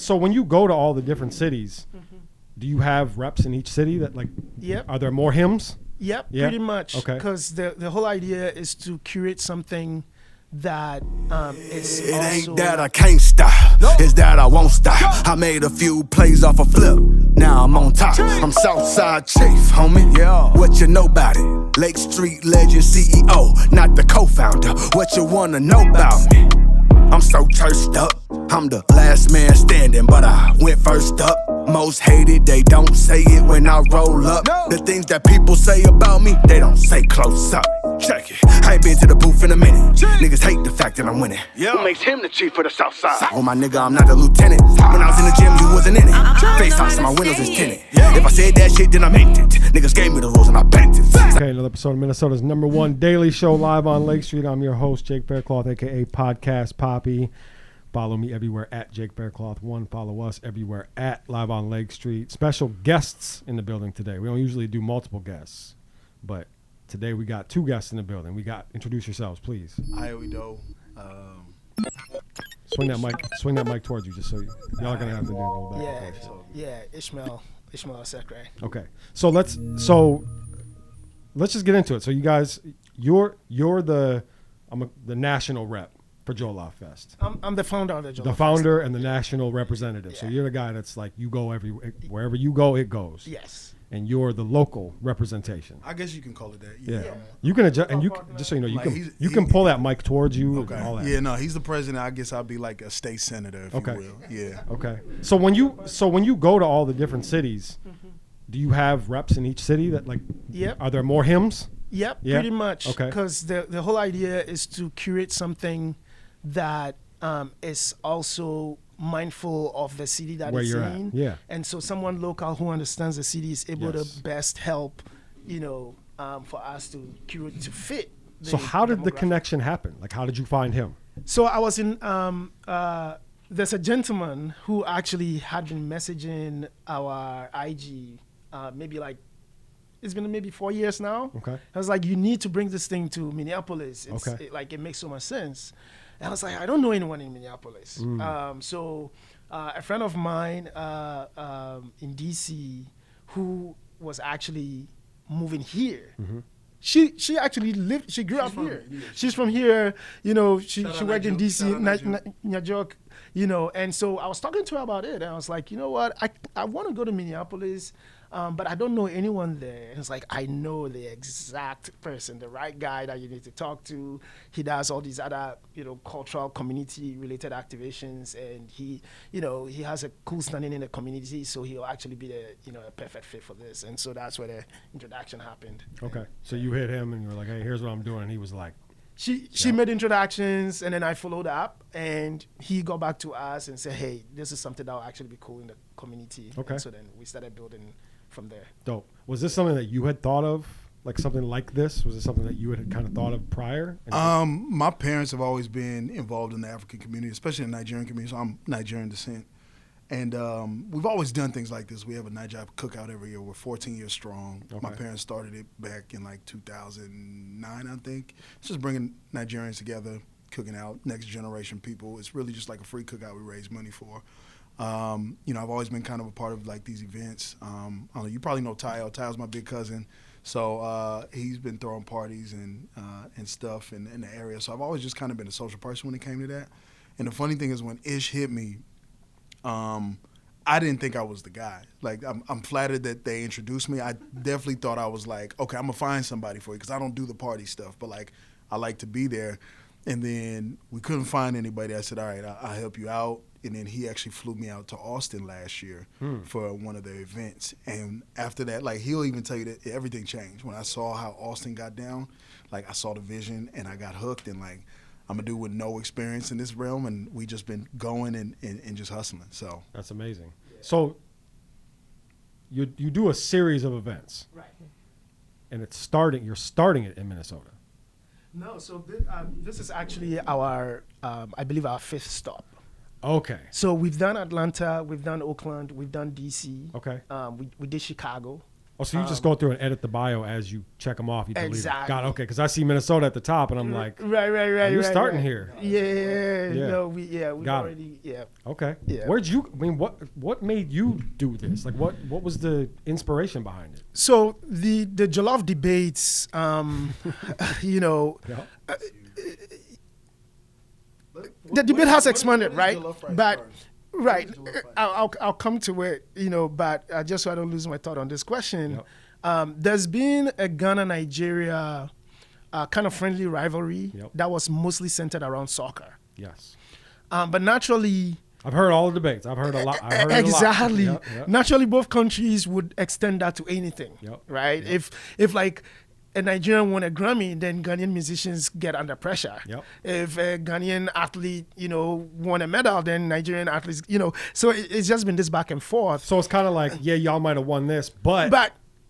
so when you go to all the different cities, do you have reps in each city that like? Yep. Are there more hymns? Yep, Yeah? pretty much. Okay. Because the whole idea is to curate something that is It also ain't that I can't stop, it's that I won't stop. I made a few plays off a flip, now I'm on top. I'm Southside Chief, homie. Yeah. What you know about it? Lake Street legend CEO, not the co-founder. What you wanna know about me? I'm so turfed up. I'm the last man standing, but I went first up. Most hated, they don't say it when I roll up. The things that people say about me, they don't say close up. Check it. I ain't been to the booth in a minute. Niggas hate the fact that I'm winning. What makes him the chief of the South Side? Oh, my nigga, I'm not a lieutenant. When I was in the gym, you wasn't in it. Face off, so my windows is tinted. If I said that shit, then I meant it. Niggas gave me the rules and I bent it. Okay, another episode of Minnesota's #1 daily show live on Lake Street. I'm your host, Jake Faircloth, a.k.a. Podcast Poppy. Follow me everywhere at Jake Faircloth1. Follow us everywhere at Live on Lake Street. Special guests in the building today. We don't usually do multiple guests, but today we got 2 guests in the building. Introduce yourselves, please. Hi, we do. Swing that mic towards you, just so y'all are gonna have to do a little bit. Yeah, Ishmael Sekre. Okay, so let's just get into it. So you guys, you're the national rep for Jollof Fest. I'm the founder of the Jollof The founder and the national representative. Yeah. So you're the guy that's like, you go wherever you go, it goes. Yes. And you're the local representation. I guess you can call it that. Yeah. You can adjust, and just so you know, you can pull that mic towards you. Okay. And all that. Yeah, no, he's the president. I guess I'll be like a state senator, if you will. Yeah. Okay. So when you go to all the different cities, do you have reps in each city that like? Yep. Are there more hymns? Yep. Yeah? Pretty much. Okay. Because the whole idea is to curate something that is also mindful of the city that Where it's you're in. at. Yeah. And so someone local who understands the city is able Yes. to best help, for us to curate to fit. So how did the demographic. connection happen? Like, how did you find him? So I was in, there's a gentleman who actually had been messaging our IG, it's been maybe 4 years now. Okay. I was like, you need to bring this thing to Minneapolis. Okay. It makes so much sense. And I was like, I don't know anyone in Minneapolis. So a friend of mine in DC who was actually moving here. She actually grew up here. She's from here, she worked in DC, New York, and so I was talking to her about it, and I was like, you know what, I want to go to Minneapolis, but I don't know anyone there. And it's like, I know the exact person, the right guy that you need to talk to. He does all these other, cultural community-related activations, and he has a cool standing in the community, so he'll actually be a perfect fit for this. And so that's where the introduction happened. Okay. So you hit him and you were like, hey, here's what I'm doing. And he was like, She made introductions, and then I followed up, and he got back to us and said, hey, this is something that will actually be cool in the community. Okay. And so then we started building from there. dope. Was this something that you had thought of? Like something like this? Was it something that you had kind of thought of prior? My parents have always been involved in the African community, especially in the Nigerian community. So I'm Nigerian descent. And we've always done things like this. We have a Niger cookout every year. We're 14 years strong. Okay. My parents started it back in like 2009, I think. It's just bringing Nigerians together, cooking out, next generation people. It's really just like a free cookout we raise money for. I've always been kind of a part of like these events. You probably know Tyle. Tyle's my big cousin. So he's been throwing parties and stuff in the area. So I've always just kind of been a social person when it came to that. And the funny thing is when Ish hit me, I didn't think I was the guy. Like, I'm flattered that they introduced me. I definitely thought I was like, okay, I'm going to find somebody for you because I don't do the party stuff, but, like, I like to be there. And then we couldn't find anybody. I said, all right, I'll help you out. And then he actually flew me out to Austin last year for one of their events. And after that, like, he'll even tell you that everything changed. When I saw how Austin got down, like, I saw the vision and I got hooked and, like, I'm a dude with no experience in this realm, and we just been going and just hustling. So that's amazing. So you do a series of events, Right. and you're starting it in Minnesota. No, so this is actually our, I believe, our 5th stop. Okay. So we've done Atlanta, we've done Oakland, we've done DC. Okay. We did Chicago. Oh, so you just go through and edit the bio as you check them off. You delete Exactly. Them. Got it. Okay, because I see Minnesota at the top, and I'm like, Right. you're starting right. here. Yeah. No, we Got already. Yeah. Okay. Yeah. Where'd you? I mean, what made you do this? Like, what was the inspiration behind it? So the Jollof debates, you know, Yeah. the debate has expanded, right? Jollof rice But first? right, What is Jollof rice? I'll come to it, you know. But just so I don't lose my thought on this question, Yep. there's been a Ghana-Nigeria kind of friendly rivalry Yep. that was mostly centered around soccer. Yes. But naturally, I've heard all the debates. I've heard a lot. I've heard exactly. A lot. Yep. Naturally, both countries would extend that to anything, Yep. right? Yep. If like a Nigerian won a Grammy, then Ghanaian musicians get under pressure. Yep. If a Ghanaian athlete, you know, won a medal, then Nigerian athletes, you know. So it's just been this back and forth. So it's kind of like, yeah, y'all might have won this, but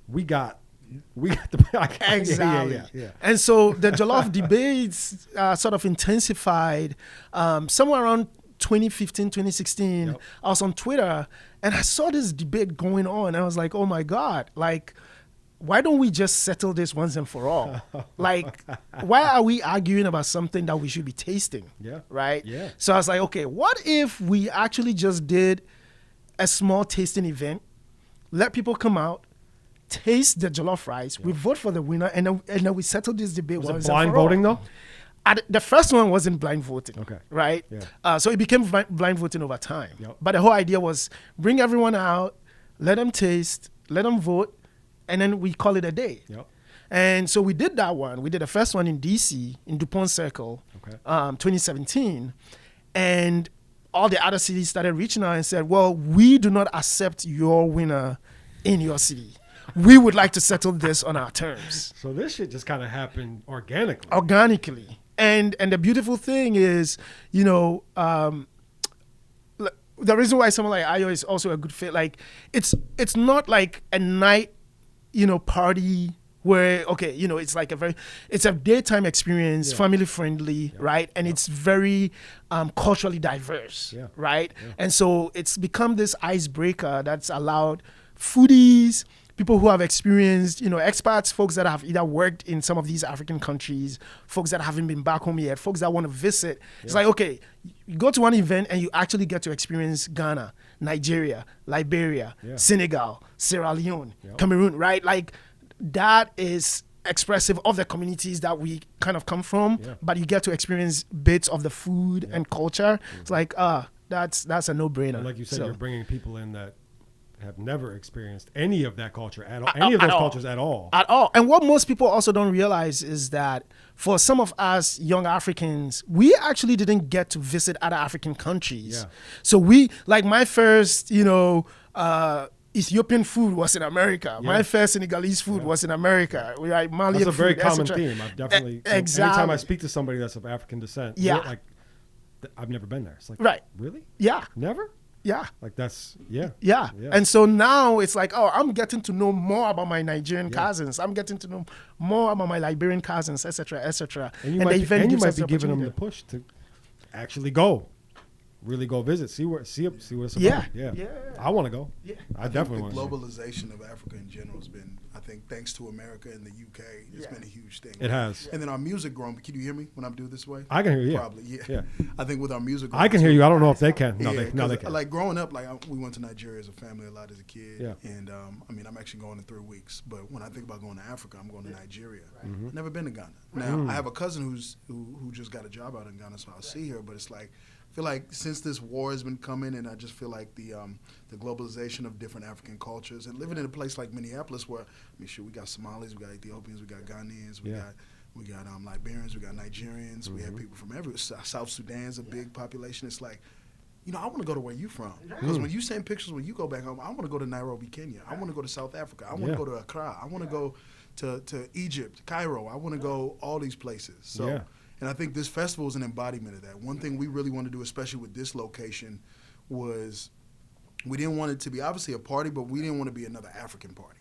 we got the Exactly. Yeah. And so the Jollof debates sort of intensified somewhere around 2015, 2016. Yep. I was on Twitter and I saw this debate going on. I was like, oh my God, like, why don't we just settle this once and for all? Like, why are we arguing about something that we should be tasting? Yeah. Right? Yeah. So I was like, okay, what if we actually just did a small tasting event, let people come out, taste the jollof rice, we vote for the winner, and then we settle this debate Was once it and blind for all. voting though? The first one wasn't blind voting. Okay. Right? Yeah. So it became blind voting over time. Yep. But the whole idea was bring everyone out, let them taste, let them vote, and then we call it a day. Yep. And so we did that one. We did the first one in DC, in DuPont Circle, Okay. 2017. And all the other cities started reaching out and said, well, we do not accept your winner in your city. We would like to settle this on our terms. So this shit just kind of happened organically. Organically. And the beautiful thing is, you know, the reason why someone like Ayo is also a good fit, like, it's not like a night, you know, party where, okay, you know, it's a daytime experience, Yeah. family friendly, right? And it's very culturally diverse, Yeah. right? Yeah. And so it's become this icebreaker that's allowed foodies, people who have experienced, you know, expats, folks that have either worked in some of these African countries, folks that haven't been back home yet, folks that want to visit. It's like, okay, you go to one event and you actually get to experience Ghana, Nigeria, Liberia, Yeah. Senegal, Sierra Leone, Yep. Cameroon, right? Like, that is expressive of the communities that we kind of come from, Yeah. but you get to experience bits of the food and culture. It's like, that's a no-brainer. And like you said, So- you're bringing people in that have never experienced any of that culture at all, any of those at all. cultures at all. At all. And what most people also don't realize is that for some of us young Africans, we actually didn't get to visit other African countries. Yeah. So we, like, my first, you know, Ethiopian food was in America. Yeah. My first Senegalese food was in America. We like Malian That's a very food, common etc. theme. I've definitely exactly. anytime I speak to somebody that's of African descent, Yeah. they're like, I've never been there. It's like, Right. really? Yeah. Never? Yeah. Like that's yeah. Yeah. Yeah. And so now it's like, oh, I'm getting to know more about my Nigerian cousins. I'm getting to know more about my Liberian cousins, etc., etc. And you might be, event and you gives might us be the giving them the opportunity. push to actually go, really go visit, see what it's about. Yeah. Yeah. Yeah. I want to go. Yeah. I definitely The want to. globalization of Africa in general has been, I think, thanks to America and the UK, it's Yeah. been a huge thing. It has. And then our music growing. Can you hear me when I'm doing this way? I can hear you. Yeah. Probably, yeah. Yeah. I think with our music, I can hear you. I don't know if they can. No, yeah, they 'cause, can. like growing up, like we went to Nigeria as a family a lot as a kid. Yeah. And I mean, I'm actually going in 3 weeks. But when I think about going to Africa, I'm going to Nigeria. Mm-hmm. I've never been to Ghana. Now I have a cousin who just got a job out in Ghana, so I'll see her. But it's like, I feel like since this war has been coming, and I just feel like the globalization of different African cultures, and living in a place like Minneapolis, where I mean, sure, we got Somalis, we got Ethiopians, we got Ghanaians, we got Liberians, we got Nigerians, we have people from everywhere. South Sudan's a big population. It's like, you know, I want to go to where you from. Because when you send pictures when you go back home, I want to go to Nairobi, Kenya. I want to go to South Africa. I want to go to Accra. I want to go to Egypt, Cairo. I want to go all these places. So, Yeah. and I think this festival is an embodiment of that. One thing we really want to do, especially with this location, was we didn't want it to be obviously a party, but we didn't want to be another African party,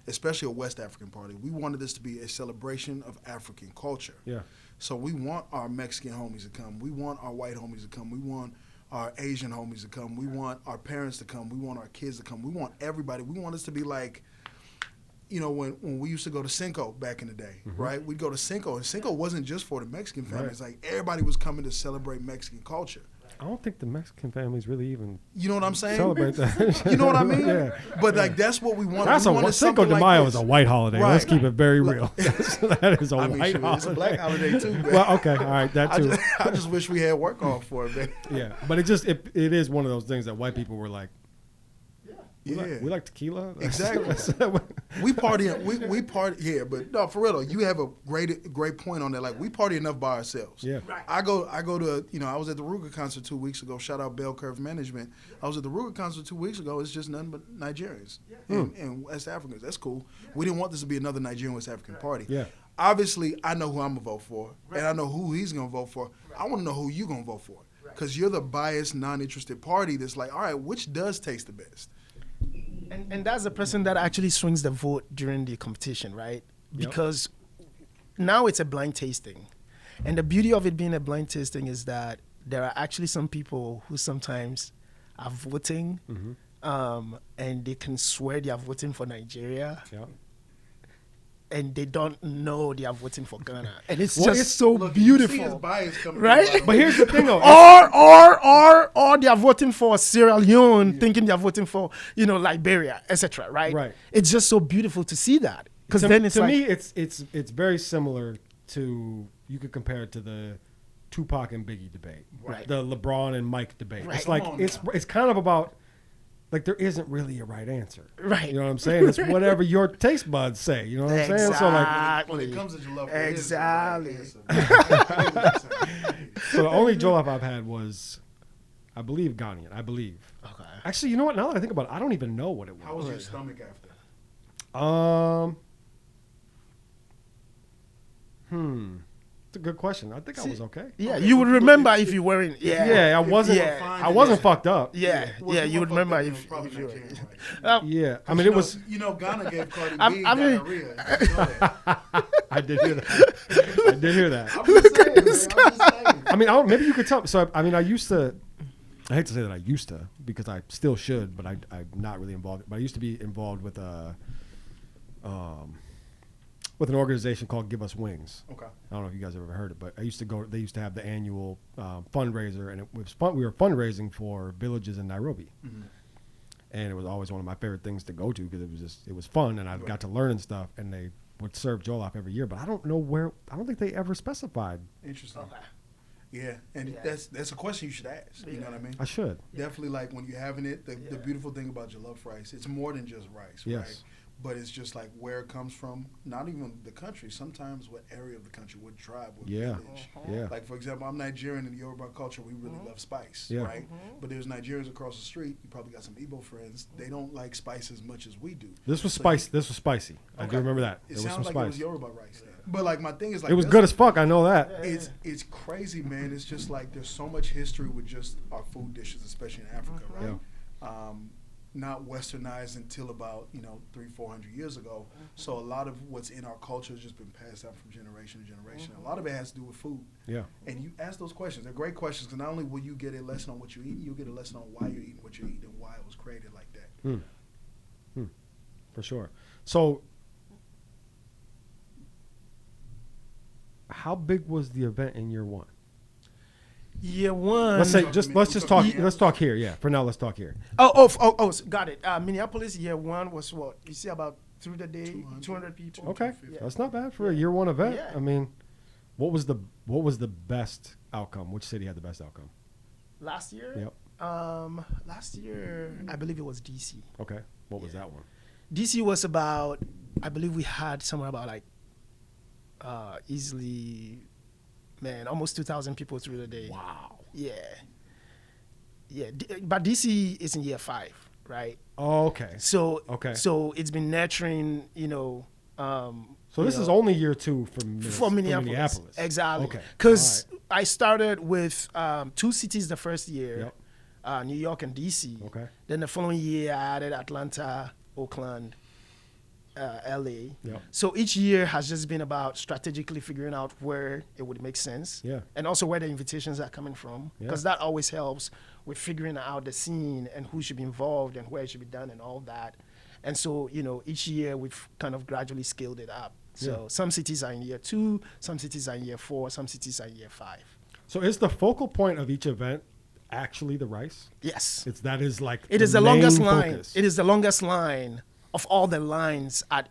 especially a West African party. We wanted this to be a celebration of African culture. Yeah. So we want our Mexican homies to come. We want our white homies to come. We want our Asian homies to come. We want our parents to come. We want our kids to come. We want everybody. We want us to be like you know, when we used to go to Cinco back in the day, right? We'd go to Cinco, and Cinco wasn't just for the Mexican family. It's like everybody was coming to celebrate Mexican culture. I don't think the Mexican families really even You know what I'm saying? celebrate that. You know what I mean? Yeah. But like that's what we wanted. That's we a wanted Cinco something de like Mayo this. is a white holiday. Right. Let's keep it very real. That is a I mean, white shoot, holiday. it's a black holiday too. Man. Well, okay, all right, that too. I just wish we had work off for it, man. Yeah, but it is one of those things that white people were like, Yeah, we like tequila. exactly. we party. We party. Yeah, but no, for real though, you have a great point on that. Like we party enough by ourselves. Yeah. Right. I go to, you know, I was at the Ruger concert 2 weeks ago. Shout out Bell Curve Management. I was at the Ruger concert 2 weeks ago. It's just nothing but Nigerians and West Africans. That's cool. We didn't want this to be another Nigerian West African party. Yeah. Obviously, I know who I'm gonna vote for, and I know who he's gonna vote for. I want to know who you gonna vote for, because you're the biased, non-interested party that's like, all right, which does taste the best? And that's the person that actually swings the vote during the competition, right? Yep. Because now it's a blind tasting. And the beauty of it being a blind tasting is that there are actually some people who sometimes are voting and they can swear they are voting for Nigeria. Yeah. And they don't know they are voting for Ghana. And it's Well, just it's- so Look, you see his beautiful. bias coming Right? through. But here's the thing, though. Or they are voting for Sierra Leone, thinking they are voting for, you know, Liberia, etc. Right? Right. It's just so beautiful to see that, because to, then it's to like, me, it's very similar to, you could compare it to the Tupac and Biggie debate, Right. the LeBron and Mike debate. Right. It's like Come on it's kind of about, like, there isn't really a right answer. Right. You know what I'm saying? It's whatever your taste buds say. You know what I'm saying? So like, When it comes to Jollof, Exactly. so the only Jollof I've had was, I believe, Ghanian. I believe. okay. Actually, you know what? Now that I think about it, I don't even know what it was. How was your stomach after? It's a good question. I think I was okay. Yeah, Okay, you would but remember if you weren't. Yeah. Yeah, I wasn't. Yeah. I wasn't fucked up. Yeah, Well, yeah, if you would weren't remember fucked up, if, it was probably if you were. Nigerian, right? Yeah, I mean, it was. You know, Ghana gave Cardi B I mean- diarrhea. You know that. I did hear that. I did hear that. I'm just saying, man. I'm just saying. I mean, maybe you could tell me. So, I mean, I used to. I hate to say that I used to, because I still should, but I'm not really involved. But I used to be involved with with an organization called Give Us Wings. Okay. I don't know if you guys have ever heard it, but I used to go. They used to have the annual fundraiser, and it was fun. We were fundraising for villages in Nairobi, and it was always one of my favorite things to go to, because it was fun, and I got to learn and stuff. And they would serve jollof every year, but I don't know where. I don't think they ever specified. Interesting. Okay. Yeah, and Yeah. that's a question you should ask. You know what I mean? I should. Definitely, like when you're having it, the beautiful thing about jollof rice, it's more than just rice, Yes. right? But it's just like where it comes from, not even the country, sometimes what area of the country, what tribe, what Yeah. village. Yeah. Like, for example, I'm Nigerian, in the Yoruba culture, we really love spice, Yeah. right? But there's Nigerians across the street, you probably got some Igbo friends, they don't like spice as much as we do. This was So spicy. This was spicy. I do Okay. remember that. It There was some sounds like it was spice. Yoruba rice then. But like my thing is like It was this- good as fuck. I know that. It's crazy, man. It's just like there's so much history with just our food dishes, especially in Africa, right? Not westernized until about 300-400 years ago. So a lot of what's in our culture has just been passed down from generation to generation. A lot of it has to do with food. Yeah. And you ask those questions. They're great questions, because not only will you get a lesson on what you eat, you'll get a lesson on why you're eating what you're eating and why it was created like that. For sure. So, how big was the event in year one? Year one. Let's say talking just Min- let's we're just talking talk. Let's talk here. Yeah. For now, let's talk here. Got it. Minneapolis year one was what? You see about through the day, 200 people. Okay. Yeah. That's not bad for a year one event. Yeah. I mean, what was the best outcome? Which city had the best outcome? Last year? Yep. Last year, I believe it was DC. Okay. What was that one? DC was about, I believe we had somewhere about like easily, man, almost 2,000 people through the day. Wow. Yeah. Yeah. But DC is in year 5, right? Oh, okay. So Okay. So it's been nurturing, So you this is know, only year 2 for Minneapolis. Exactly. Okay. Because All I started with 2 cities the first year, Yep. New York and DC. Okay. Then the following year, I added Atlanta, Oakland, LA. Yep. So each year has just been about strategically figuring out where it would make sense. Yeah. And also where the invitations are coming from. Yeah. Because that always helps with figuring out the scene and who should be involved and where it should be done and all that. And so, each year we've kind of gradually scaled it up. So some cities are in year 2, some cities are in year 4, some cities are in year 5. So is the focal point of each event actually the rice? Yes. That is like It is the longest main line. focus. It is the longest line of all the lines at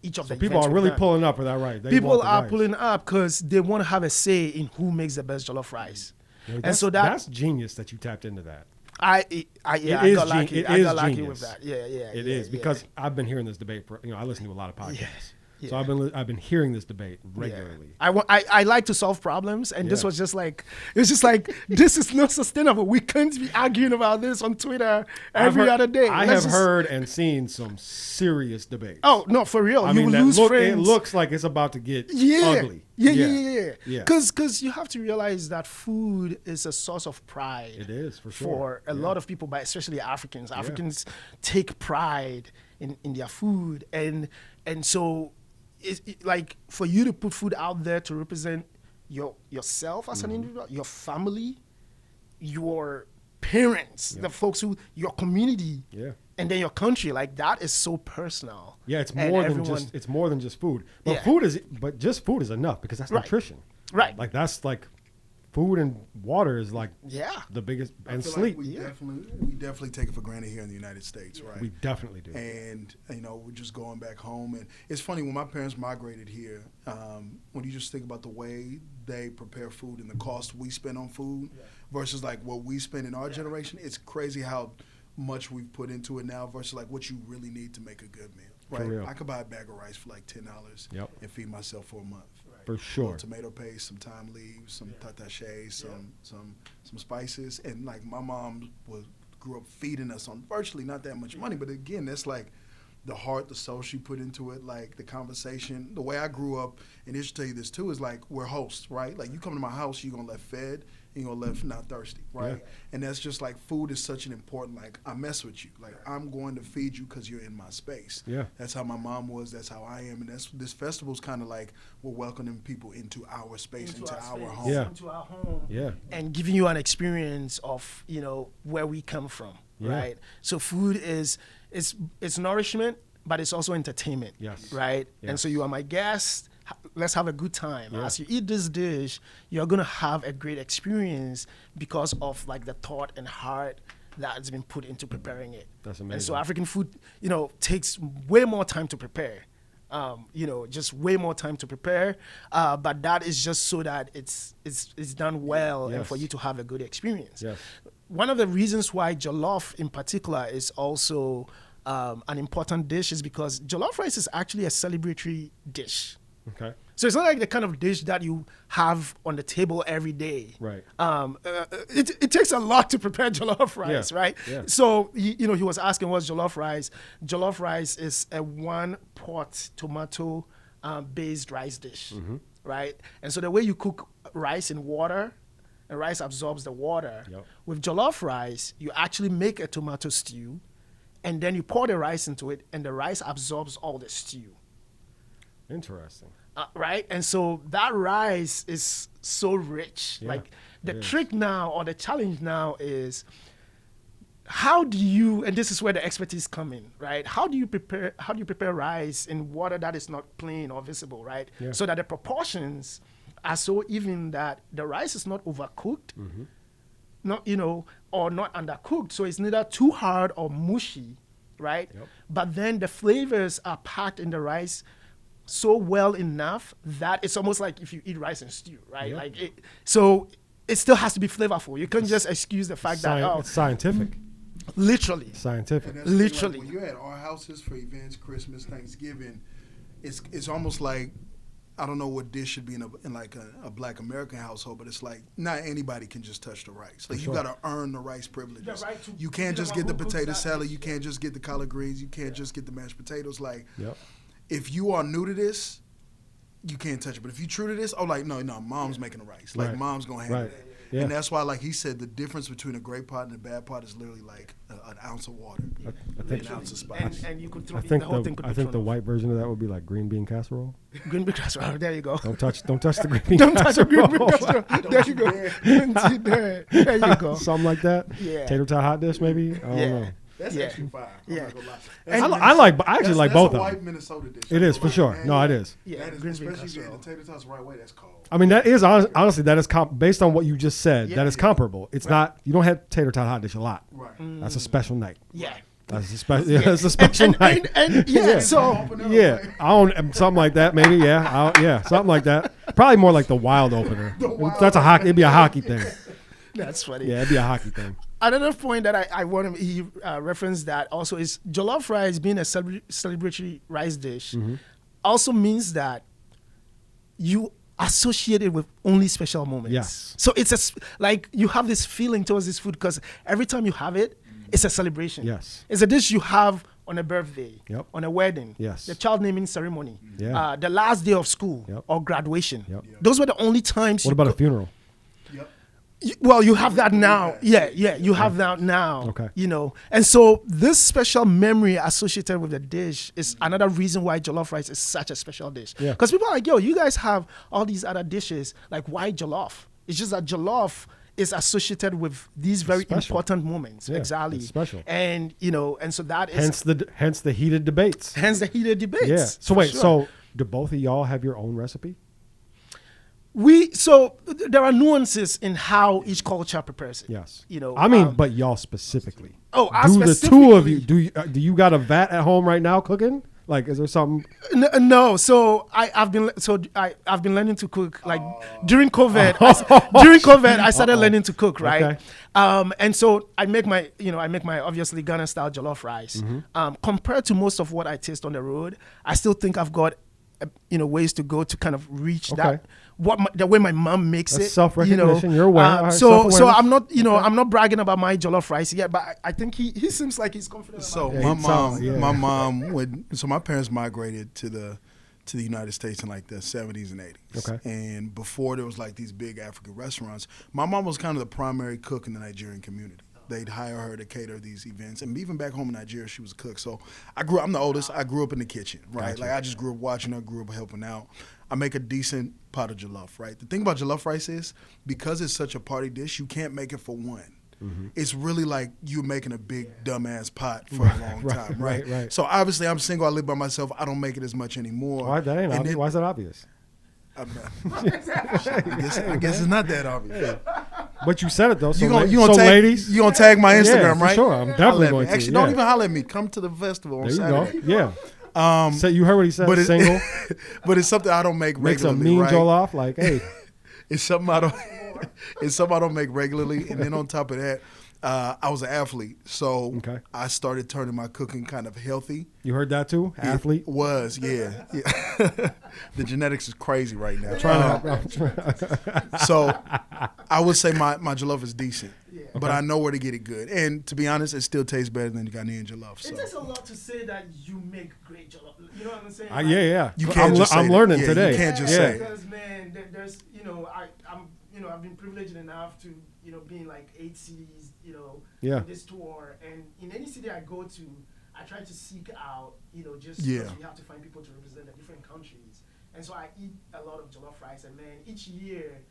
each of the People events are we've really done. pulling up for that rice. They People want the are rice. pulling up because they want to have a say in who makes the best jollof rice. Yeah, And so that's genius that you tapped into that. I got lucky. It I is got lucky genius. with that. Yeah. It is because I've been hearing this debate for I listen to a lot of podcasts. Yeah. So I've been hearing this debate regularly. I like to solve problems, and this Yeah. was just like, it's just like, this is not sustainable. We can't be arguing about this on Twitter every other day. I have heard and seen some serious debates. Oh no, for real, I you mean, will that lose friends. it looks like it's about to get Yeah. ugly. Yeah. Yeah. Because you have to realize that food is a source of pride. It is, for sure. For a lot of people, but especially Africans. Africans take pride in their food, and so like for you to put food out there to represent yourself as an individual, your family, your parents, the folks your community, and then your country, like that is so personal. Yeah, it's And more than everyone- just more than just food. But Yeah. just food is enough because that's Right. nutrition. Right. Like that's like food and water is like Yeah. the biggest I and feel sleep. Like we definitely take it for granted here in the United States, right? We definitely do. And we're just going back home, and it's funny when my parents migrated here. When you just think about the way they prepare food and the cost we spend on food versus like what we spend in our generation, it's crazy how much we've put into it now versus like what you really need to make a good meal. For real. Right? I could buy a bag of rice for like $10 and feed myself for a month. For A sure. little tomato paste, some thyme leaves, some tatache, some spices, and like my mom grew up feeding us on virtually not that much money, but again, that's like the heart, the soul she put into it, like the conversation. The way I grew up, and they should tell you this too, is like we're hosts, right? Like you come to my house, you're gonna let fed, you're gonna let not thirsty, right? Yeah. And that's just like food is such an important, like I mess with you, like I'm going to feed you because you're in my space. Yeah. That's how my mom was. That's how I am, and this festival's kind of like we're welcoming people into our space, into our space, home. Yeah. into our home, Yeah. and giving you an experience of where we come from, Yeah. right? So food is it's nourishment, but it's also entertainment, Yes. right? Yes. And so you are my guest. Let's have a good time. Yeah. As you eat this dish, you're gonna have a great experience because of like the thought and heart that's been put into preparing it. That's And so amazing. African food, takes way more time to prepare. Just way more time to prepare. But that is just so that it's done well and Yes. for you to have a good experience. Yes. One of the reasons why jollof in particular is also an important dish is because jollof rice is actually a celebratory dish. Okay. So it's not like the kind of dish that you have on the table every day. Right. It takes a lot to prepare jollof rice, Yeah, right? yeah. So he was asking what's jollof rice. Jollof rice is a one-pot tomato based rice dish, Mm-hmm. right? And so the way you cook rice in water, and rice absorbs the water. Yep. With jollof rice, you actually make a tomato stew, and then you pour the rice into it, and the rice absorbs all the stew. Interesting. Right? And so that rice is so rich. Yeah, like the it is. trick now or the challenge now is how do you, and this is where the expertise come in, right? How do you prepare rice in water that is not plain or visible, right? Yeah. So that the proportions are so even that the rice is not overcooked, Mm-hmm. not or not undercooked. So it's neither too hard or mushy, right? Yep. But then the flavors are packed in the rice so well enough that it's almost like if you eat rice and stew, right? Yeah. Like so it still has to be flavorful. You can't just excuse the fact that It's scientific. literally. Scientific. And that's the thing, Literally. like, when you're at our houses for events, Christmas, Thanksgiving, it's almost like I don't know what dish should be in a Black American household, but it's like not anybody can just touch the rice. Like sure. you got to earn the rice privileges. The right to You be can't the just one get the who cooks potato that salad. dish, You can't just get the collard greens. You can't just get the mashed potatoes. Like Yep. if you are new to this, you can't touch it. But if you true to this, no, mom's making the rice. Like Right. mom's gonna handle Right. it. Yeah. And that's why, like he said, the difference between a great pot and a bad pot is literally like an ounce of water, I think an ounce of spice. And you could throw I think the whole thing could I be think the thrown off. white version of that would be like green bean casserole. Green bean casserole. There you go. Don't touch the green bean Don't touch the casserole. green bean casserole. There you go. There you go. Something like that. Yeah. Tater tot hot dish maybe. I don't Yeah. know. That's Yeah. actually fire. I'm Yeah. not gonna lie. And- I actually like both of That's a white them. Minnesota dish. It is for sure. No, it is. Yeah, That is, green bean especially if you casserole. add the tater tots the right way. That's cold. I mean, that is honestly that is based on what you just said. Yeah. That is comparable. It's not. You don't have tater tot hot dish a lot. Right. That's a special night. Yeah. That's a special. Yeah, that's a special night. And so Yeah, I don't something like that. Maybe yeah, something like that. Probably more like the wild opener. That's a hockey. It'd be a hockey thing. that's funny. Yeah, it'd be a hockey thing. Another point that I want to he referenced that also is jollof rice being a celebratory rice dish also means that you associate it with only special moments. Yes. So it's like you have this feeling towards this food because every time you have it, it's a celebration. Yes. It's a dish you have on a birthday, Yep. on a wedding, Yes. the child naming ceremony, Yeah. the last day of school Yep. or graduation. Yep. Those were the only times. What about a funeral? Yep. Well, you have that now. Yeah, you have that now. Okay. You know, and so this special memory associated with the dish is another reason why jollof rice is such a special dish. Yeah. Because people are like, yo, you guys have all these other dishes. Like, why jollof? It's just that jollof is associated with these very special. important moments. Yeah, exactly. it's special. And you know, and so that is Hence the heated debates. hence the heated debates. Yeah. So for wait. sure. So do both of y'all have your own recipe? There are nuances in how each culture prepares it. Yes. You know, I mean, but y'all specifically. Oh, I do the two of you specifically- do you got a vat at home right now cooking? Like, is there something? No, so I've been learning to cook like during COVID. During COVID, I started learning to cook, right? Okay. And so I make my obviously Ghana style jollof rice. Compared to most of what I taste on the road, I still think I've got ways to go to kind of reach Okay. that the way my mom makes That's it. self-recognition. You're aware. All right, So self-awareness. I'm not I'm not bragging about my jollof rice yet, but I think he seems like he's confident. So about it. my mom so my parents migrated to the United States in like the 70s and 80s. Okay. And before there was like these big African restaurants, my mom was kind of the primary cook in the Nigerian community. They'd hire her to cater these events, and even back home in Nigeria, she was a cook. So I'm the oldest. I grew up in the kitchen, right? Gotcha. Like I just grew up watching her, grew up helping out. I make a decent pot of jollof, right? The thing about jollof rice is because it's such a party dish, you can't make it for one. It's really like you're making a big dumbass pot for a long time, right? right. So obviously, I'm single. I live by myself. I don't make it as much anymore. Why that ain't And obvious? then- Why is that obvious? I guess it's not that obvious. But you said it though. So, You gonna so tag, ladies, you gonna tag my Instagram, yeah, for right? sure. I'm Holla definitely at me. going to. Actually, yeah. don't even holler at me. Come to the festival on There you Saturday. go. Yeah. So you heard what he said. But Single but it's something I don't make makes a regularly. mean right? jollof. Like, hey, It's something I don't. It's something I don't make regularly, and then on top of that, I was an athlete, so Okay. I started turning my cooking kind of healthy. you heard that too? Athlete. It was, yeah. The genetics is crazy right now. So I would say my jollof is decent, but I know where to get it good. And to be honest, it still tastes better than Ghanaian jollof. So It takes a lot to say that you make great jollof. You know what I'm saying? Yeah. you can't just say I'm that. learning Yeah, today. You can't just Yeah. say it. Because man, there's I've been privileged enough to be in like 8 cities Yeah. in this tour, and in any city I go to, I try to seek out just Yeah. because we have to find people to represent the different countries, and so I eat a lot of jollof rice, and man, each year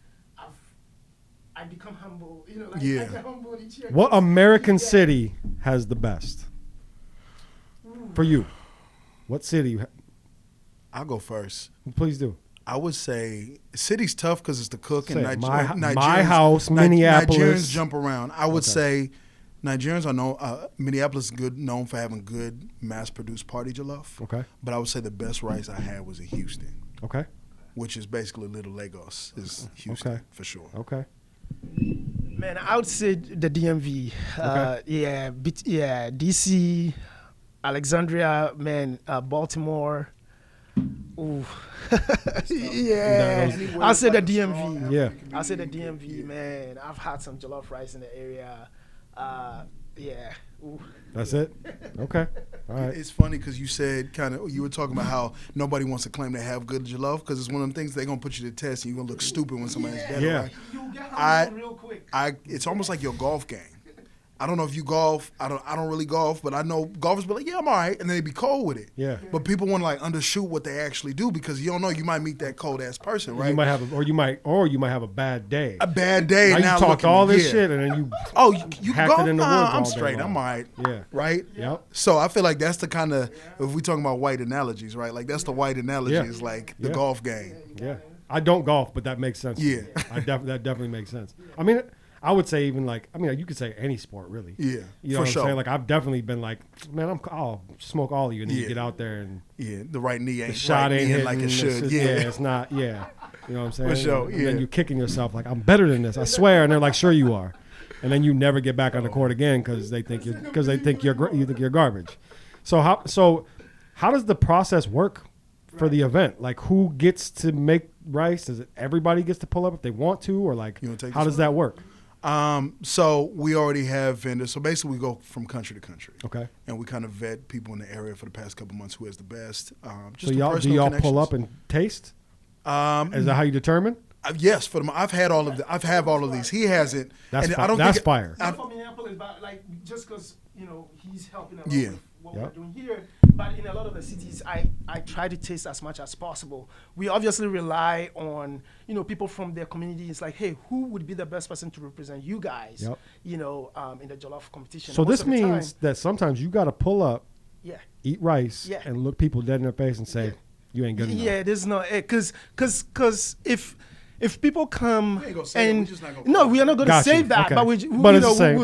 I become humble. I get humble each year. What American Yeah. city has the best for you? What city? I'll go first. Please do. I would say city's tough because it's the cook and Say it. Nigerians. My house, Minneapolis. Nigerians jump around. I would Okay. say Nigerians are known. Minneapolis is known for having good mass-produced party jollof. Okay. But I would say the best rice I had was in Houston, Okay. which is basically Little Lagos. Is Houston Okay. for sure. Okay. Man, I would say the DMV. Okay. DC, Alexandria, man, Baltimore. Ooh. Yeah. I'll say the DMV. Yeah. I'll say the DMV, man. I've had some jollof rice in the area. Yeah. Ooh. That's it. Okay. All right. It's funny because you were talking about how nobody wants to claim they have good jollof because it's one of them things they're gonna put you to the test and you're gonna look stupid when somebody's better. Yeah. Right? You get I- humble real quick. It's almost like your golf game. I don't know if you golf. I don't really golf, but I know golfers be like, yeah, I'm all right, and then they be cold with it. Yeah. But people want to like undershoot what they actually do because you don't know. You might meet that cold ass person, right? You might have, you might have a bad day. A bad day. Now you talked all this shit, and then you you hacked golf? it in the woods. I'm all day straight. long. I'm all right. Yeah. Right. Yep. So I feel like that's the kind of if we talking about white analogies, right? Like that's the white analogy is like the golf game. Yeah. I don't golf, but that makes sense. Yeah. That definitely makes sense. I mean, I would say even like, I mean, you could say any sport really. Yeah, you know for what sure. I'm saying? Like I've definitely been like, man, I'll smoke all of you, and then you Yeah. get out there and The right knee ain't the shot right ain't knee hitting like it it's should. just- it's not. Yeah, you know what I'm saying? For sure, And yeah. then you're kicking yourself like I'm better than this. I swear, and they're like, sure you are, and then you never get back on the court again because they think you're garbage. So how does the process work for the event? Like who gets to make rice? Is it everybody gets to pull up if they want to, or like You wanna take how this does that work? So we already have vendors. So basically, we go from country to country. Okay. And we kind of vet people in the area for the past couple months who has the best. Just So the do personal y'all connections. pull up and taste? Is that how you determine? Yes, for them. I've had all of these. He hasn't. That's and fi- that's fire. Not for Minneapolis, but like just because he's helping out Yeah. with what Yep. we're doing here. But in a lot of the cities, I try to taste as much as possible. We obviously rely on people from their community. It's like, hey, who would be the best person to represent you guys? Yep. In the Jollof competition. So And most this of the means time, that sometimes you got to pull up, yeah. eat rice, Yeah. and look people dead in their face and say, "You ain't good enough." Yeah, there's no because if people come ain't gonna say that. and We just not gonna no, we are not going to Got you. say that, Okay. but But it's the same.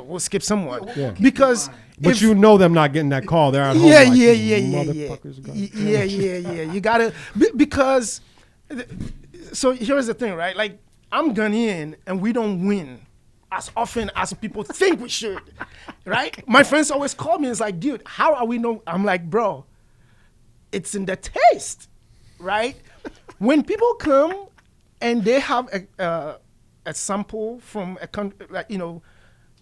we'll skip someone Yeah. because But if, you know them not getting that call. They're at home. yeah, like, yeah, "You yeah, yeah, motherfuckers got yeah. You gotta because. So here's the thing, right? Like I'm Ghanian, and we don't win as often as people think we should, right? My friends always call me. It's like, dude, how are we no? I'm like, bro, it's in the taste, right? When people come and they have a sample from a country, like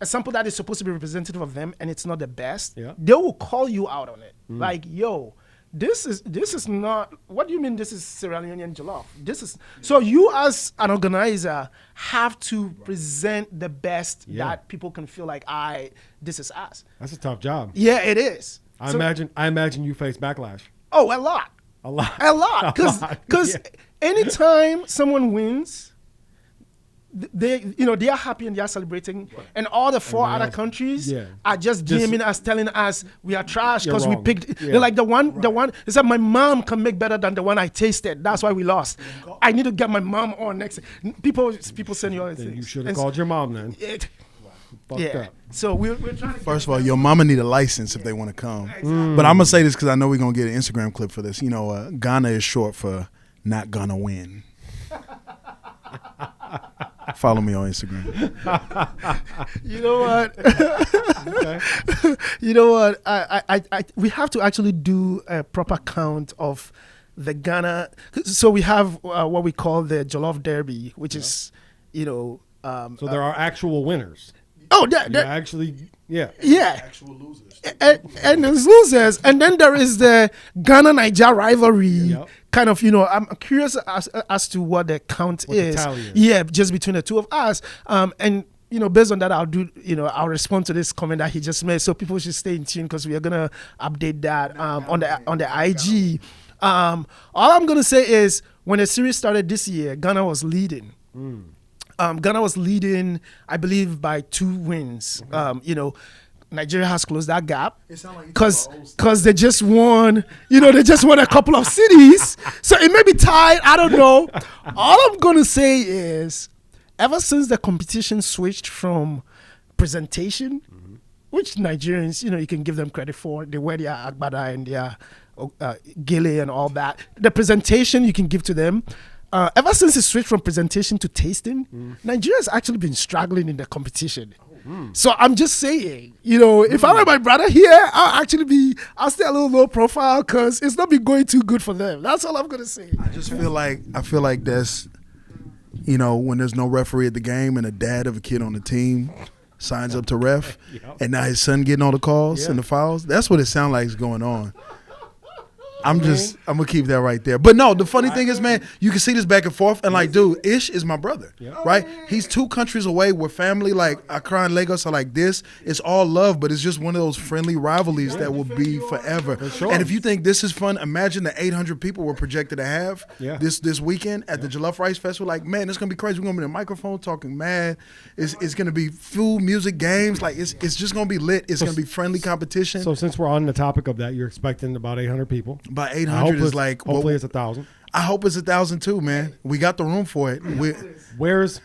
a sample that is supposed to be representative of them, and it's not the best, Yeah. they will call you out on it. Like, yo, this is not. What do you mean? This is Sierra Leonean jollof. This is so you as an organizer have to present the best Yeah. that people can feel like this is us. That's a tough job. Yeah, it is. I So- imagine you face backlash Oh, a lot. a lot. A lot, A lot, because yeah. anytime someone wins, they are happy and they are celebrating, and all the four Everybody other else- countries yeah. are just Just- DMing us, telling us we are trash You're because we wrong. picked. Yeah. They're like the one. They said my mom can make better than the one I tasted. That's why we lost. I need to get my mom on next. People send you all these Then things. you should have And called your mom then. it- Fucked yeah. up. So we're trying to. First of all, your mama need a license if they want to come. But I'm gonna say this because I know we're gonna get an Instagram clip for this. Ghana is short for not gonna win. Follow me on Instagram. You know what? Okay. You know what? I we have to actually do a proper count of the Ghana. So we have what we call the Jollof Derby, which is, So there are actual winners. Yeah. Actual losers. and there's losers, and then there is the Ghana Niger rivalry. Yep. Kind of, I'm curious as to what the count What the is. tally is. Yeah, just between the two of us. And based on that, I'll respond to this comment that he just made. So people should stay in tune because we are gonna update that on the IG. All I'm gonna say is when the series started this year, Ghana was leading. Ghana was leading, I believe, by 2 wins. Nigeria has closed that gap It sound like you talking about old stuff. because they just won. They just won a couple of cities, so it may be tied. I don't know. All I'm gonna say is, ever since the competition switched from presentation, which Nigerians, you can give them credit for, they wear their agbada and their gele and all that. The presentation you can give to them. Ever since it switched from presentation to tasting, Nigeria's actually been struggling in the competition. So I'm just saying, if I were my brother here, I'll stay a little low profile because it's not been going too good for them. That's all I'm gonna say. I feel like that's, when there's no referee at the game and a dad of a kid on the team signs up to ref, and now his son getting all the calls and the fouls. That's what it sounds like is going on. I'm gonna keep that right there. But no, the funny thing is, man, you can see this back and forth, and like, dude, Ish is my brother, right? He's 2 countries away. We're family. Like Accra and Lagos are like this. It's all love, but it's just one of those friendly rivalries that will be forever. And if you think this is fun, imagine the 800 people we're projected to have this weekend at the Jollof Rice Festival. Like, man, it's gonna be crazy. We're gonna be in a microphone talking mad. It's gonna be food, music, games. Like, it's just gonna be lit. It's gonna be friendly competition. So since we're on the topic of that, you're expecting about 800 people. About 800 is like hopefully it's 1,000. I hope it's 1,000 too, man. We got the room for it. What's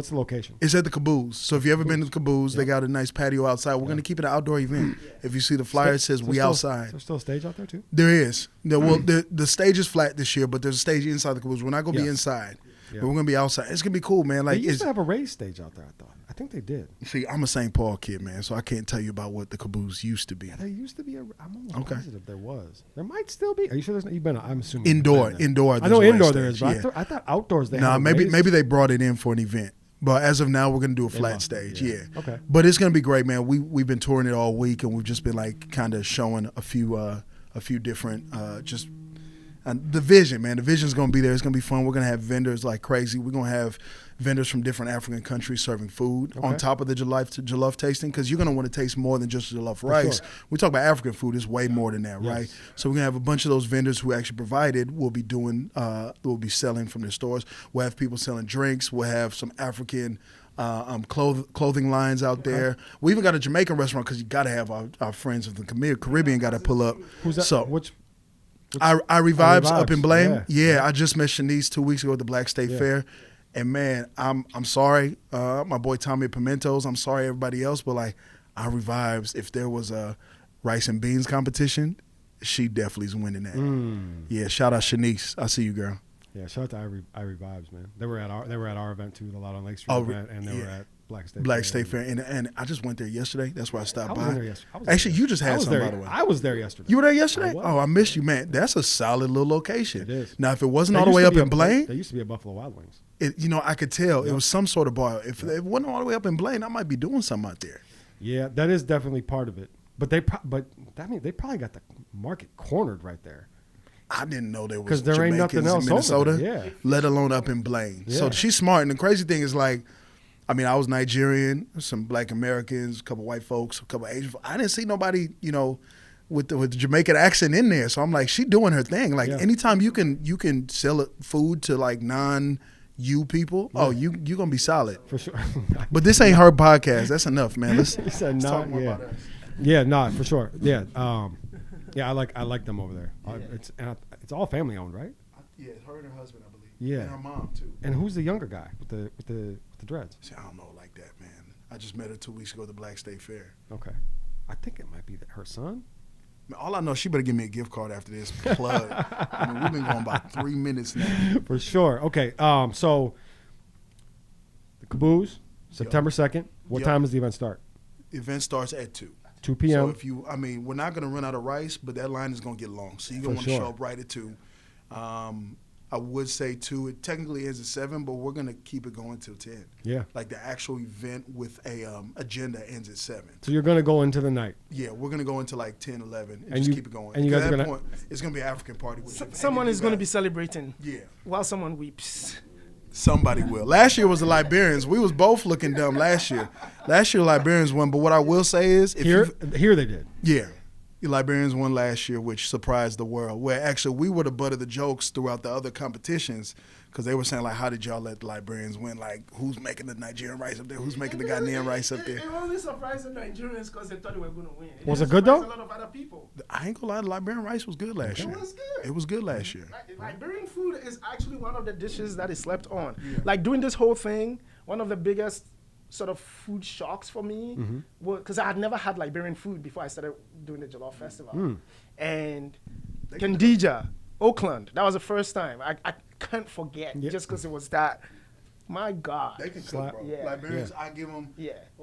the location? It's at the Caboose. So if you ever been to the Caboose, they got a nice patio outside. We're gonna keep it an outdoor event. If you see the flyer, it says we outside. There's still a stage out there too. There is. The stage is flat this year, but there's a stage inside the Caboose. We're not gonna be inside. But we're gonna be outside. It's gonna be cool, man. Like, they used to have a raised stage out there. I think they did. See, I'm a St. Paul kid, man, so I can't tell you about what the Caboose used to be. There used to be I'm almost positive there was. There might still be. Are you sure you've been? I'm assuming indoor. I know indoor there is, but I thought outdoors they. Nah, maybe they brought it in for an event. But as of now, we're gonna do a flat stage. Yeah. Okay. But it's gonna be great, man. We've been touring it all week, and we've just been like kind of showing a few different the vision, man. The vision's gonna be there. It's gonna be fun. We're gonna have vendors like crazy. We're gonna have vendors from different African countries serving food on top of the jollof tasting, because you're gonna want to taste more than just jollof rice. Sure. We talk about African food; it's way more than that, right? So we're gonna have a bunch of those vendors who actually provided. We'll be doing. We'll be selling from their stores. We'll have people selling drinks. We'll have some African. Clothing lines out there. We even got a Jamaican restaurant, because you got to have our friends of the Caribbean got to pull up. Who's that? So Which I Revibes up in Blame. Yeah. I just met Shanice 2 weeks ago at the Black State Fair, and man, I'm sorry, my boy Tommy Pimentos. I'm sorry everybody else, but like I Revives, if there was a rice and beans competition, she definitely is winning that. Yeah, shout out Shanice. I see you, girl. Yeah, shout out to I Revives, man. They were at our event too, the Loud on Lake Street event, and they were at Black State Fair. And I just went there yesterday. That's where I stopped by. Actually, you just had some, by the way. I was there yesterday. You were there yesterday? I missed you, man. That's a solid little location. It is. Now, if it wasn't all the way up in Blaine. There used to be a Buffalo Wild Wings. I could tell. It was some sort of bar. If it wasn't all the way up in Blaine, I might be doing something out there. Yeah, that is definitely part of it. But that means they probably got the market cornered right there. I didn't know there was there ain't Jamaicans nothing else in Minnesota, over there. let alone up in Blaine. Yeah. So she's smart. And the crazy thing is, like, I mean, I was Nigerian, some Black Americans, a couple white folks, a couple Asian folks. I didn't see nobody, with the Jamaican accent in there. So I'm like, she doing her thing. Like, anytime you can sell food to like non-you people, you gonna be solid For sure. But this ain't her podcast. That's enough, man. Let's talk more about us. Yeah, no, for sure. Yeah, I like them over there. It's all family owned, right? Yeah, her and her husband, I believe. Yeah, and her mom too. And who's the younger guy with the dreads? See, I don't know like that, man. I just met her 2 weeks ago at the Black State Fair. Okay, I think it might be her son. Man, all I know, she better give me a gift card after this plug. I mean, we've been going about 3 minutes now. For sure. Okay, so the Caboose, September 2nd. What time does the event start? The event starts at 2. 2 p.m. So we're not going to run out of rice, but that line is going to get long. So you're going to want to show up right at 2. I would say 2. It technically ends at 7, but we're going to keep it going till 10. Yeah. Like the actual event with a agenda ends at 7. So you're going to go into the night. Yeah, we're going to go into like 10, 11 and just keep it going. And you guys at are that going point, it's going to be an African party. Someone is going to be celebrating. Yeah. While someone weeps. Somebody will. Last year was the Liberians. We was both looking dumb last year. Last year, Liberians won. But what I will say is, here they did. Yeah, the Liberians won last year, which surprised the world. Where actually we were the butt of the jokes throughout the other competitions, because they were saying like, "How did y'all let the Liberians win? Like, who's making the Nigerian rice up there? Who's making the Ghanaian rice up there?" It only surprised the Nigerians because they thought they were going to win. Was it good though? A lot of other people. I ain't gonna lie, the Liberian rice was good last year. It was good. It was good last year. Liberian food is actually one of the dishes that is slept on. Yeah. Like doing this whole thing, one of the biggest sort of food shocks for me was because I had never had Liberian food before I started doing the Jollof Festival. And Kandija, Oakland, that was the first time. I can't forget just because it was that. My God. They can cook, bro. Yeah. Liberians, I give them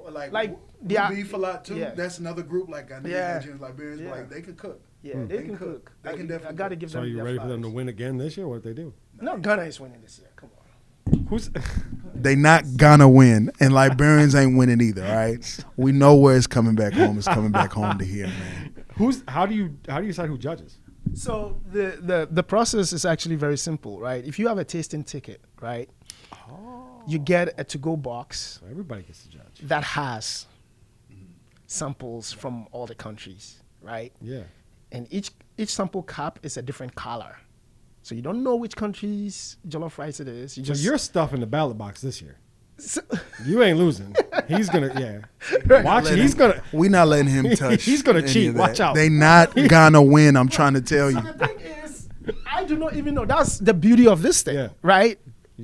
like beef a lot too. Yeah. That's another group like Ghanaians, Nigerians, Liberians, but like they can cook. Yeah, they can cook. They can definitely. I got to give them. So are you ready for them to win again this year? What did they do? No, Ghana is winning this year. Come on. Who's? They not gonna win, and Liberians ain't winning either. All right, we know where it's coming back home. It's coming back home to here, man. How do you decide who judges? So the process is actually very simple, right? If you have a tasting ticket, right, you get a to-go box Everybody gets to judge. that has samples from all the countries, right? Yeah. And each sample cup is a different color. So you don't know which country's jollof rice it is. You So just you're stuff in the ballot box this year. So- You ain't losing. He's gonna, Watch it. He's gonna. We not letting him touch. He's gonna any cheat. of that. Watch out. They not gonna win. I'm trying to tell you. So the thing is, I do not even know. That's the beauty of this thing, Yeah. right?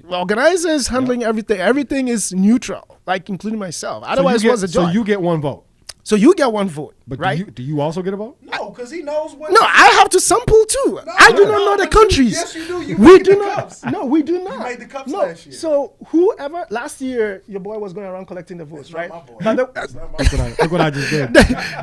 Organizers handling everything. Everything is neutral, like including myself. Otherwise, what's the joy? So you get one vote. So you get one vote, But right? do you also get a vote? No, because he knows what. No, I have to sample too. I do not know the countries. Yes, you do. You We made do the not. cups. No, we do not. made the cups no. last year. So whoever last year, your boy was going around collecting the votes, right? my boy. But Look what I just did.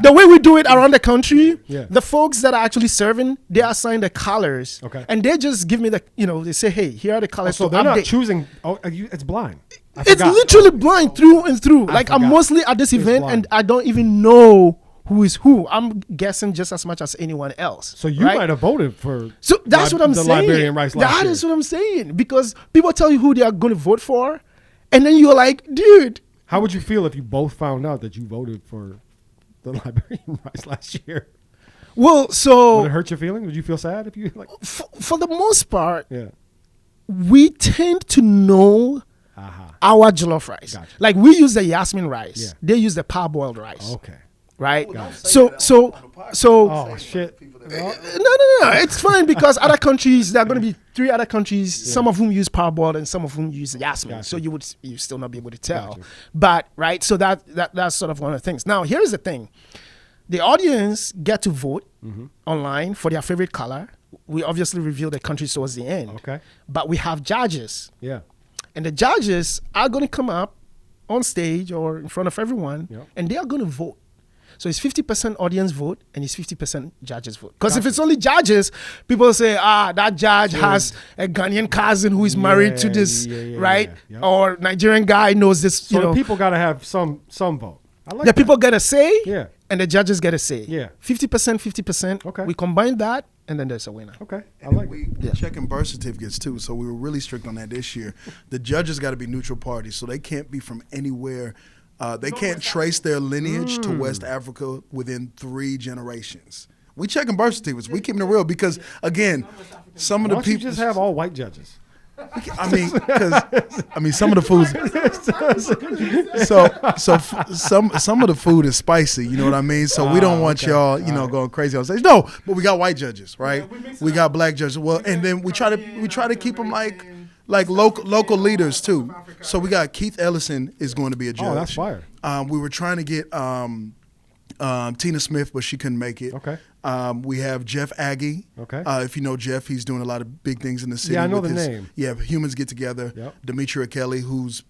the way we do it around the country, Yeah. the folks that are actually serving, they assign the colors, Okay. and they just give me they say, hey, here are the colors So to they're not update. choosing. Oh, it's blind. I It's forgot. literally blind through and through. Like I'm forgot. mostly at this It's event, blind. and I don't even know who is who. I'm guessing just as much as anyone else. So you right? might have voted for. So that's what I'm the saying. Liberian rice last That year. is what I'm saying. Because people tell you who they are going to vote for, and then you're like, dude. How would you feel if you both found out that you voted for the Liberian rice last year? Well, Would so it hurt your feelings? Would you feel sad if you like? for the most part, Yeah. we tend to know our jollof rice. Gotcha. Like we use the Yasmin rice. Yeah. They use the parboiled rice. Okay. Right? Don't say So that so on the podcast. so Oh shit. no. It's fine because other countries, there are going to be 3 other countries, some of whom use parboiled and some of whom use Yasmin. Gotcha. So you still not be able to tell. Gotcha. But right, so that's sort of one of the things. Now here's the thing: the audience get to vote online for their favorite color. We obviously reveal the countries towards the end. Okay. But we have judges, Yeah. and the judges are going to come up on stage or in front of everyone, Yep. and they are going to vote. So it's 50% audience vote and it's 50% judges vote. Because if it's only judges, people say, that judge has a Ghanian cousin who is married to this, right? yeah. Or Nigerian guy knows this, So the people got to have some vote. I like the that. people get a say, Yeah. and the judges get a say. Yeah. 50%, 50%. Okay. We combine that, and then there's a winner. Okay. I And like we it. checking birth certificates too, so we were really strict on that this year. The judges got to be neutral parties, so they can't be from anywhere. They can't trace their lineage to West Africa within 3 generations. We checking birth certificates. We keeping it real because again, some of Why the don't you people. just have all white judges? Some of the foods. Some of the food is spicy. You know what I mean. So we don't want y'all, going crazy on stage. No, but we got white judges, right? We got black judges. Well, and then we try to keep them like local leaders too. So we got Keith Ellison is going to be a judge. Oh, that's fire. We were trying to get Tina Smith, but she couldn't make it. Okay. We have Jeff Aggie. Okay. If you know Jeff, he's doing a lot of big things in the city. Yeah, I know with the his- name. Yeah, Humans Get Together. Yep. Demetria Kelly, who's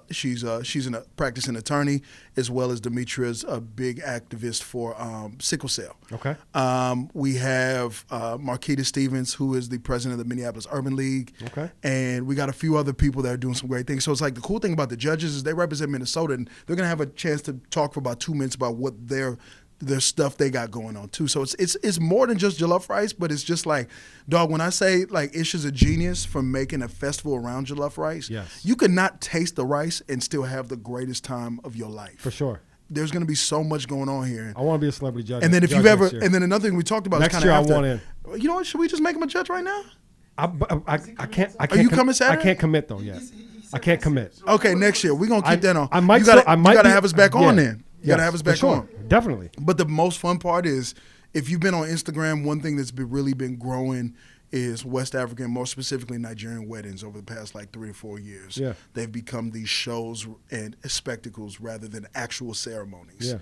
she's a practicing attorney, as well as Demetria's a big activist for sickle cell. Okay. We have Marquita Stevens, who is the president of the Minneapolis Urban League. Okay. And we got a few other people that are doing some great things. So it's like the cool thing about the judges is they represent Minnesota, and they're gonna have a chance to talk for about 2 minutes about what their stuff they got going on too. So it's more than just jollof rice, but it's just like, dog, when I say like Ish is a genius for making a festival around jollof rice, Yes. you could not taste the rice and still have the greatest time of your life. For sure. There's gonna be so much going on here. I want to be a celebrity judge. And then if judge you've ever, next year. and then another thing we talked about Next is year kind I of want after. You know what? Should we just make him a judge right now? I can't. Are you coming Saturday? I can't commit though yet. I can't commit. Okay, next year we're gonna keep that on. I might. You gotta, I might you gotta be- have us back on yeah. then. You gotta have us for back sure. on. Definitely. But the most fun part is, if you've been on Instagram, one thing that's really been growing is West African, more specifically Nigerian weddings over the past like 3 or 4 years. Yeah. They've become these shows and spectacles rather than actual ceremonies. Yeah.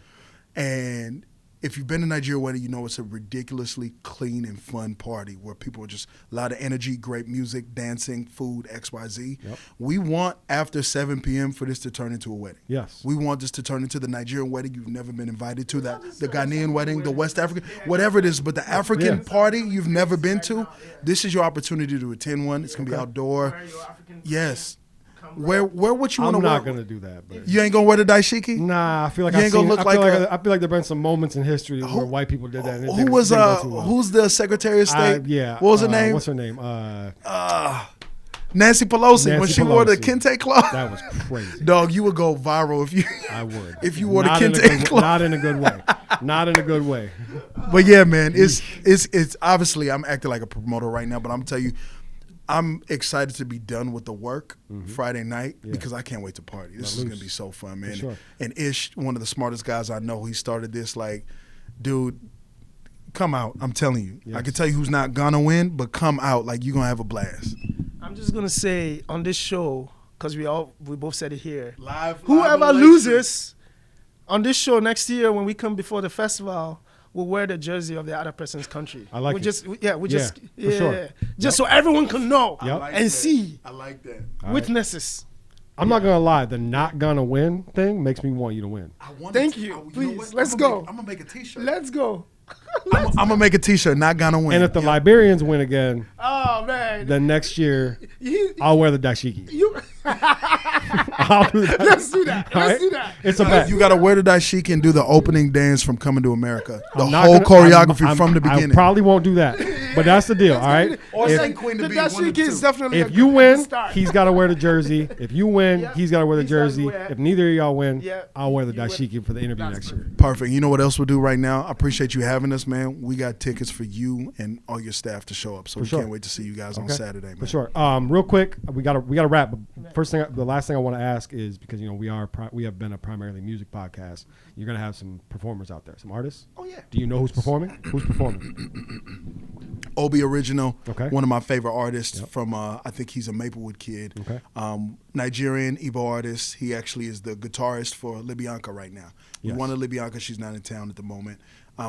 And if you've been to Nigerian wedding, you know it's a ridiculously clean and fun party where people are just a lot of energy, great music, dancing, food, XYZ. Yep. We want after 7 p.m. for this to turn into a wedding. Yes. We want this to turn into the Nigerian wedding you've never been invited to, the Ghanaian wedding, the West African, whatever it is, but the African Yeah. party you've never been to, this is your opportunity to attend one. It's going to be outdoor. Yes. where would you want to I'm wear? not gonna do that. But You ain't gonna wear the daishiki? nah, I feel like You ain't gonna look like I feel like there've been some moments in history where white people did that. And it didn't go too well. Who's the Secretary of State? Yeah. What was her name? What's her name? Nancy Pelosi. When Nancy she wore the Pelosi. kente cloth. That was crazy. Dog, you would go viral if you. I would. If you wore the Not in a kente good- cloth. Not in a good way. Not in a good way. But yeah, man, it's obviously I'm acting like a promoter right now, but I'm tell you, I'm excited to be done with the work Friday night because I can't wait to party. This is gonna be so fun, man. sure. And Ish, one of the smartest guys I know, he started this like, dude, come out. I'm telling you. Yes. I can tell you who's not gonna win, but come out. Like you're gonna have a blast. I'm just gonna say on this show, because we both said it here. Live. Whoever loses on this show next year when we come before the festival will wear the jersey of the other person's country. I like we it. just For sure. Just so everyone can know Yep. and see I like that. witnesses. I'm not gonna lie. The not gonna win thing makes me want you to win. Thank you. Please, let's go. I'm gonna make a T-shirt. Let's go. I'm gonna make a T-shirt. Not gonna win. And if the Liberians win again, Oh man. then next year You- I'll wear the dashiki. you- I'll do that. let's do that. All Let's right? do that. It's a bet. You got to wear the daishiki and do the opening dance from Coming to America. The I'm not whole gonna- choreography I'm- from the I beginning. probably won't do that, but that's the deal. All right. Or If- sing Queen to The be one of dashiki the is two. definitely If a you good win, start. he's got to wear the jersey. If you win, Yeah. he's got to wear the He's gotta jersey. wear- If neither of y'all win, Yeah. I'll wear the You wear- dashiki for the interview That's next year. Perfect. You know what else we'll do right now? I appreciate you having us, man. We got tickets for you and all your staff to show up, so we sure. can't wait to see you guys on Okay. Saturday, man. For sure. Real quick, we gotta wrap. But the last thing I want to ask is because we have been a primarily music podcast. You're gonna have some performers out there, some artists. Oh yeah. Do you know who's performing? Who's performing? Obi Original, Okay. one of my favorite artists from, I think he's a Maplewood kid. Okay. Nigerian Igbo artist. He actually is the guitarist for Libyanka right now. Yes. We wanted Libyanka. She's not in town at the moment.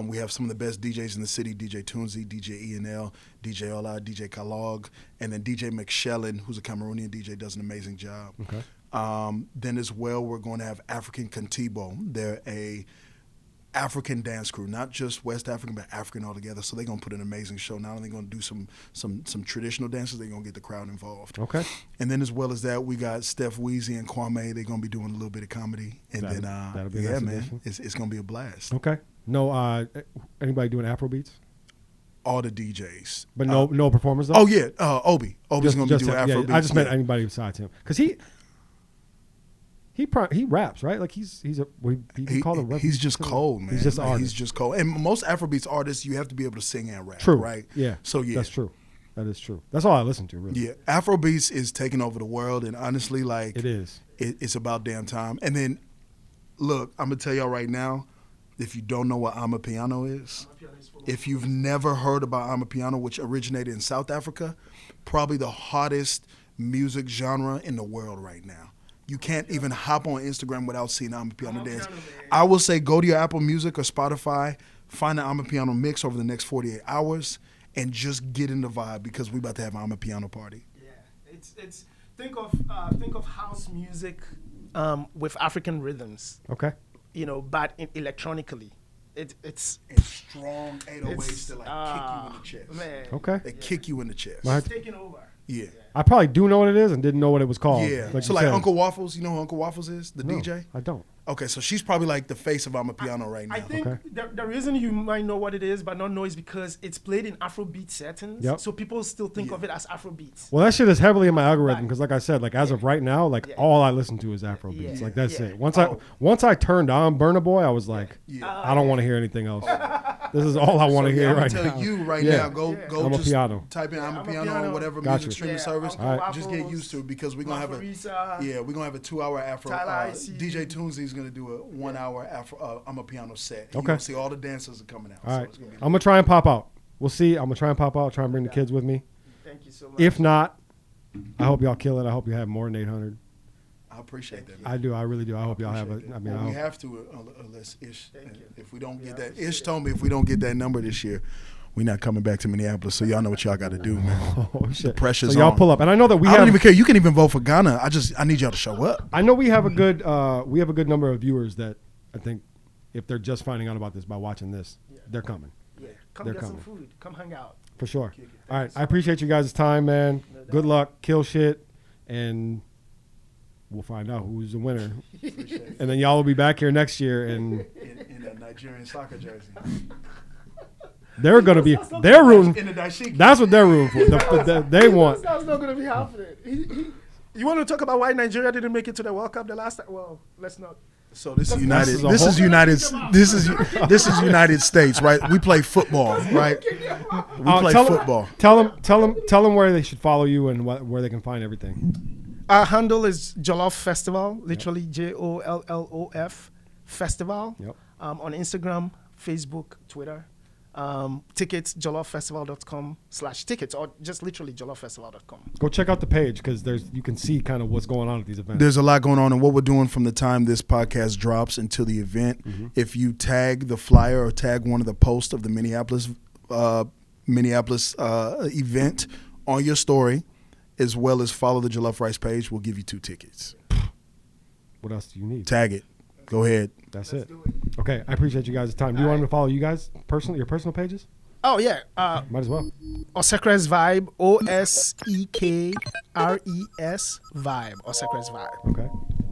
We have some of the best DJs in the city, DJ Tunzi, DJ ENL, DJ Ola, DJ Kalog, and then DJ McShellen, who's a Cameroonian DJ, does an amazing job. Okay. Then as well, we're going to have African Contibo. They're a African dance crew, not just West African, but African altogether. So they're going to put an amazing show. Not only going to do some traditional dances, they're going to get the crowd involved. Okay. And then as well as that, we got Steph Weezy and Kwame. They're going to be doing a little bit of comedy. And That'll be a yeah, nice man, addition. it's going to be a blast. Okay. No. Anybody doing Afro beats? All the DJs. But no performers though. Oh, yeah. Obi's going to be doing him. Afro Yeah, I just meant anybody besides him because he raps, right? Like he's called a He's just cold, man. He's just an Like, artist. He's just cold. And most Afrobeats artists, you have to be able to sing and rap, True. right? Yeah. So yeah, That's true. That is true. That's all I listen to, really. yeah. Afrobeats is taking over the world, and honestly, like It is. it's about damn time. And then, look, I'm gonna tell y'all right now, if you don't know what Amapiano is, if you've never heard about Amapiano, which originated in South Africa, probably the hottest music genre in the world right now. You can't even hop on Instagram without seeing Amapiano dance. I will say go to your Apple Music or Spotify, find the Amapiano mix over the next 48 hours, and just get in the vibe because we about to have an Amapiano party. Yeah, it's think of house music with African rhythms, Okay. but electronically. It's And strong 808s It's, that kick you in the chest. man. Okay. They kick you in the chest. My- It's taking over. Yeah. I probably do know what it is and didn't know what it was called. Yeah. Like So you like said. Uncle Waffles, you know who Uncle Waffles is? The No, DJ? I don't. Okay, so she's probably like the face of Amapiano right now. I think Okay. the reason you might know what it is but not know is because it's played in Afrobeat settings. Yep. So people still think of it as Afrobeats. Well, that shit is heavily in my algorithm Right. because, like I said, like as of right now, like Yeah. all I listen to is Afro beats. Yeah. Like that's Yeah. it. Once I turned on Burna Boy, I was like, Yeah. I don't want to hear anything else. This is all I want to So, hear I'm right gonna tell now. you right Yeah. now, go just Amapiano. type in Amapiano Amapiano. on whatever Gotcha. music streaming Yeah, service. Uncle All right. Just get Waffles, used to it because we're gonna have Margarita. we're gonna have a 2-hour Afro. Tyler IC. DJ Tunzi is gonna do a 1-hour Afro Amapiano set. Okay. You're gonna see all the dancers are coming out. All so right, it's gonna be I'm gonna try and pop out. We'll see. I'm gonna try and pop out. Try and bring the kids with me. Thank you so much. If not, I hope y'all kill it. I hope you have more than 800. I appreciate that. Man. I do. I really do. I hope y'all have it. Appreciate that. I mean, Well, I we hope. have to unless Ish. Thank you. If we don't get Yeah, I that, appreciate Ish it. told me if we don't get that number this year, we're not coming back to Minneapolis. So y'all know what y'all got to do, man. Oh shit! pressure's so y'all on. pull up, and I know that we I don't have. even care. You can even vote for Ghana. I need y'all to show up. I know we have a good number of viewers that I think if they're just finding out about this by watching this, they're coming Yeah. Come They're get coming. some food. Come hang out. for sure. Kick it. All right, I appreciate you guys' time, man. No doubt. Good luck, kill shit, and we'll find out who's the winner. And then y'all will be back here next year and in a Nigerian soccer jersey. they're going to be they're rooting. In the dashiki. That's what they're rooting for. They want. That's not going to be happening. You want to talk about why Nigeria didn't make it to the World Cup the last time? Well, let's not. So this is United States, right? We play football, right? We play football. Tell them where they should follow you and where they can find everything. Our handle is Jollof Festival, literally JOLLOF Festival. Yep. On Instagram, Facebook, Twitter. Tickets, jolloffestival.com/tickets, or just literally jolloffestival.com. Go check out the page because you can see kind of what's going on at these events. There's a lot going on, and what we're doing from the time this podcast drops until the event. Mm-hmm. If you tag the flyer or tag one of the posts of the Minneapolis event on your story, as well as follow the Jollof Rice page, we'll give you 2 tickets. What else do you need? Tag it. Go ahead. That's it. Okay, I appreciate you guys' time. Do you want me to follow you guys personally, your personal pages? Oh, yeah. Might as well. Osekres Vibe, OSEKRES Vibe. Osekres Vibe. Okay.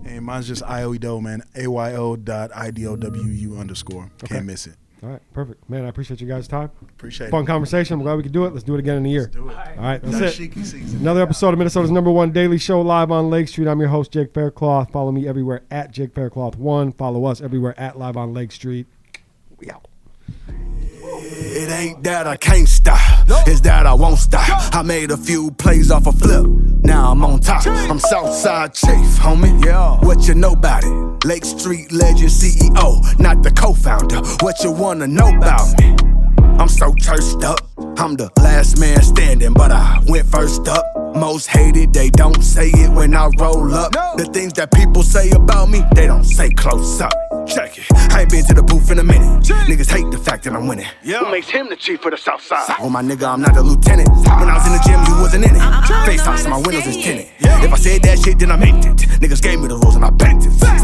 And mine's just IOEDO, man. AYO.IDOWU_. Okay. Can't miss it. All right, perfect. Man, I appreciate you guys' time. Appreciate it. Fun conversation. I'm glad we could do it. Let's do it again in a year. Do it. All right, that's it. Dashiki season. Another episode of Minnesota's #1 daily show live on Lake Street. I'm your host, Jake Faircloth. Follow me everywhere at Jake Faircloth1. Follow us everywhere at Live on Lake Street. We out. It ain't that I can't stop, it's that I won't stop. I made a few plays off a flip, now I'm on top. I'm Southside Chief, homie, yeah. What you know about it? Lake Street legend CEO, not the co-founder. What you wanna know about me? I'm so churched up, I'm the last man standing, but I went first up. Most hated, they don't say it when I roll up. The things that people say about me, they don't say close up. Check it, I ain't been to the booth in a minute. Niggas hate the fact that I'm winning. Who makes him the chief of the South Side? Oh my nigga, I'm not the lieutenant. When I was in the gym, you wasn't in it. FaceTime, so my windows is tinted. If I said that shit, then I meant it. Niggas gave me the rules and I bent it.